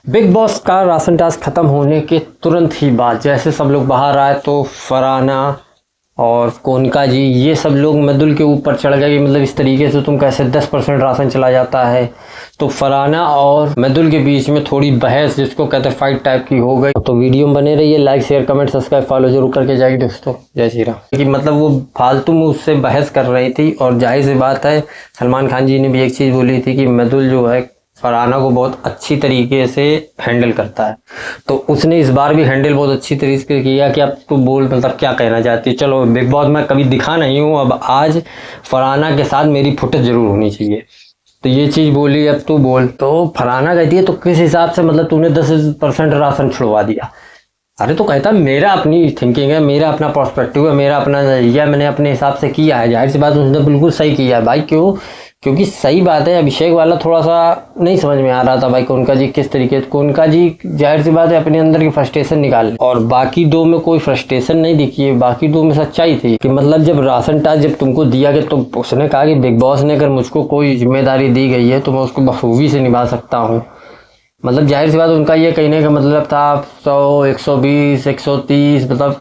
Big boss का ration task खत्म होने के तुरंत ही बाद जैसे सब लोग बाहर आए तो फरहाना और कोनिका जी ये सब लोग मृदुल के ऊपर चढ़ गए कि मतलब इस तरीके से तुम कैसे 10% राशन चला जाता है। तो फरहाना और मृदुल के बीच में थोड़ी बहस जिसको कहते हैं फाइट टाइप की हो गई। तो वीडियो में बने रहिए, like share comment subscribe follow जरूर करके जाएगी दोस्तों। जय श्री राम। कि मतलब वो फालतू में उससे बहस कर रही थी और जाहिर सी बात है सलमान खान जी ने भी एक चीज़ बोली थी कि मृदुल जो है फरहाना को बहुत अच्छी तरीके से हैंडल करता है। तो उसने इस बार भी हैंडल बहुत अच्छी तरीके से किया कि अब तू बोल मतलब क्या कहना चाहती है। चलो बिग बॉस में कभी दिखा नहीं हूँ, अब आज फरहाना के साथ मेरी फुटेज जरूर होनी चाहिए। तो ये चीज़ बोली, अब तू बोल। तो फरहाना कहती है तो किस हिसाब से मतलब तूने 10% राशन छुड़वा दिया। अरे तो कहता मेरा अपनी थिंकिंग है, मेरा अपना पर्सपेक्टिव है, मेरा अपना नजरिया, मैंने अपने हिसाब से किया है। जाहिर सी बात उसने बिल्कुल सही किया है भाई। क्यों? क्योंकि सही बात है अभिषेक वाला थोड़ा सा नहीं समझ में आ रहा था भाई कोनिका जी किस तरीके से। कोनिका जी जाहिर सी बात है अपने अंदर की फ्रस्ट्रेशन निकाल, और बाकी दो में कोई फ्रस्ट्रेशन नहीं दिखी है। बाकी दो में सच्चाई थी कि मतलब जब राशन टास्क जब तुमको दिया गया तो उसने कहा कि बिग बॉस ने अगर मुझको कोई जिम्मेदारी दी गई है तो मैं उसको बखूबी से निभा सकता हूँ। मतलब जाहिर सी बात उनका ये कहने का मतलब था 100 120 130 मतलब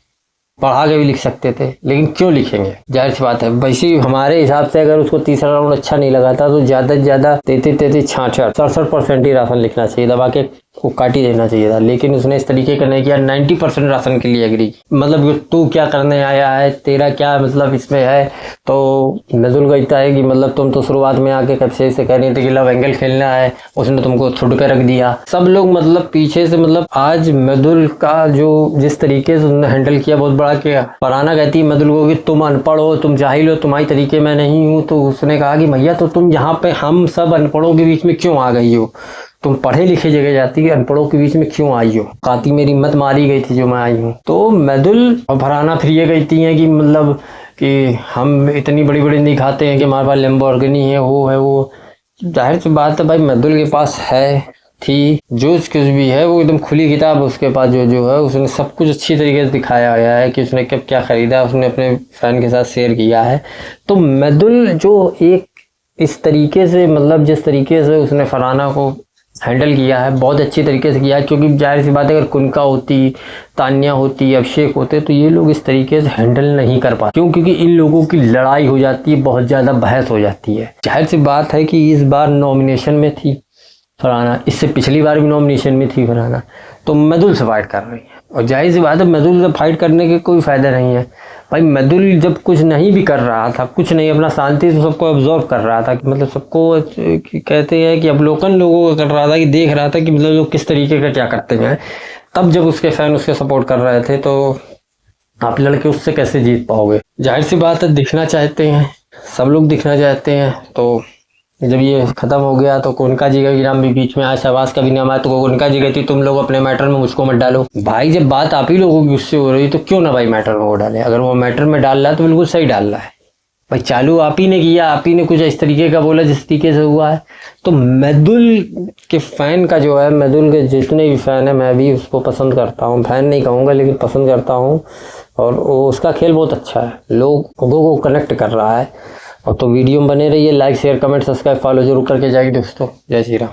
पढ़ा के भी लिख सकते थे, लेकिन क्यों लिखेंगे। जाहिर सी बात है वैसे हमारे हिसाब से अगर उसको तीसरा राउंड अच्छा नहीं लगा था तो ज़्यादा से ज़्यादा 33 66 67% ही राशन लिखना चाहिए था, बाकी को काट ही देना चाहिए था। लेकिन उसने इस तरीके का नहीं किया, 90% राशन के लिए एग्री। मतलब तू क्या करने आया है, तेरा क्या मतलब इसमें है। तो मृदुल कहता है कि मतलब तुम तो शुरुआत में आके कब से कह रही थी कि लव एंगल खेलना है, उसने तुमको छुड़ के रख दिया। सब लोग मतलब पीछे से मतलब आज मृदुल का जो जिस तरीके से उसने हैंडल किया बहुत बड़ा किया। फरहाना कहती है मृदुल को कि तुम अनपढ़ हो, तुम जाहिल हो, तुम्हारी तरीके में नहीं हूँ। तो उसने कहा कि भैया तो तुम यहाँ पे हम सब अनपढ़ों के बीच में क्यों आ गई हो, तुम पढ़े लिखे जगह जाती है अनपढ़ों के बीच में क्यों आई हो। काती मेरी मत मारी गई थी जो मैं आई हूँ। तो मृदुल और फरहाना फिर ये कहती हैं कि मतलब कि हम इतनी बड़ी बड़ी नहीं खाते हैं कि हमारे पास लैम्बोर्गिनी है वो है वो। जाहिर सी बात है भाई मृदुल के पास है थी जो कुछ भी है वो एकदम खुली किताब उसके पास जो है उसने सब कुछ अच्छी तरीके से दिखाया गया है कि उसने कब क्या खरीदा, उसने अपने फैन के साथ शेयर किया है। तो मृदुल जो एक इस तरीके से मतलब जिस तरीके से उसने फरहाना को हैंडल किया है बहुत अच्छी तरीके से किया है। क्योंकि जाहिर सी बात है अगर कोनिका होती, तान्या होती, अभिषेक होते तो ये लोग इस तरीके से हैंडल नहीं कर पाते। क्यों? क्योंकि इन लोगों की लड़ाई हो जाती है, बहुत ज़्यादा बहस हो जाती है। जाहिर सी बात है कि इस बार नॉमिनेशन में थी फरहाना, इससे पिछली बार भी नॉमिनेशन में थी फरहाना, तो मृदुल से फाइट कर रही है। और जाहिर सी बात है मृदुल से फाइट करने के कोई फ़ायदा नहीं है भाई। मृदुल जब कुछ नहीं भी कर रहा था, कुछ नहीं, अपना शांति से सबको ऑब्जर्व कर रहा था कि मतलब सबको कहते हैं कि अवलोकन लोगों को कर रहा था, कि देख रहा था कि मतलब लोग किस तरीके का क्या करते हैं। तब जब उसके फैन उसके सपोर्ट कर रहे थे तो आप लड़के उससे कैसे जीत पाओगे। जाहिर सी बात है दिखना चाहते हैं, सब लोग दिखना चाहते हैं। तो जब ये खत्म हो गया तो कोनिका जी का भी नाम भी बीच में आया, शहबाज का भी नाम आया। तो कोनिका जी कहती तुम लोग अपने मैटर में मुझको मत डालो। भाई जब बात आप ही लोगों की उससे हो रही तो क्यों ना भाई मैटर में वो डाले। अगर वो मैटर में डाल रहा है तो बिल्कुल सही डाल रहा है भाई। चालू आप ही ने किया, आप ही ने कुछ इस तरीके का बोला जिस तरीके से हुआ है। तो मृदुल के फैन का जो है, मृदुल के जितने भी फैन है मैं भी उसको पसंद करता हूँ, फैन नहीं कहूँगा लेकिन पसंद करता हूँ। और वो उसका खेल बहुत अच्छा है, लोगों को कनेक्ट कर रहा है। और तो वीडियो में बने रहिए, like share comment subscribe follow जरूर करके जाइए दोस्तों। जय श्री राम।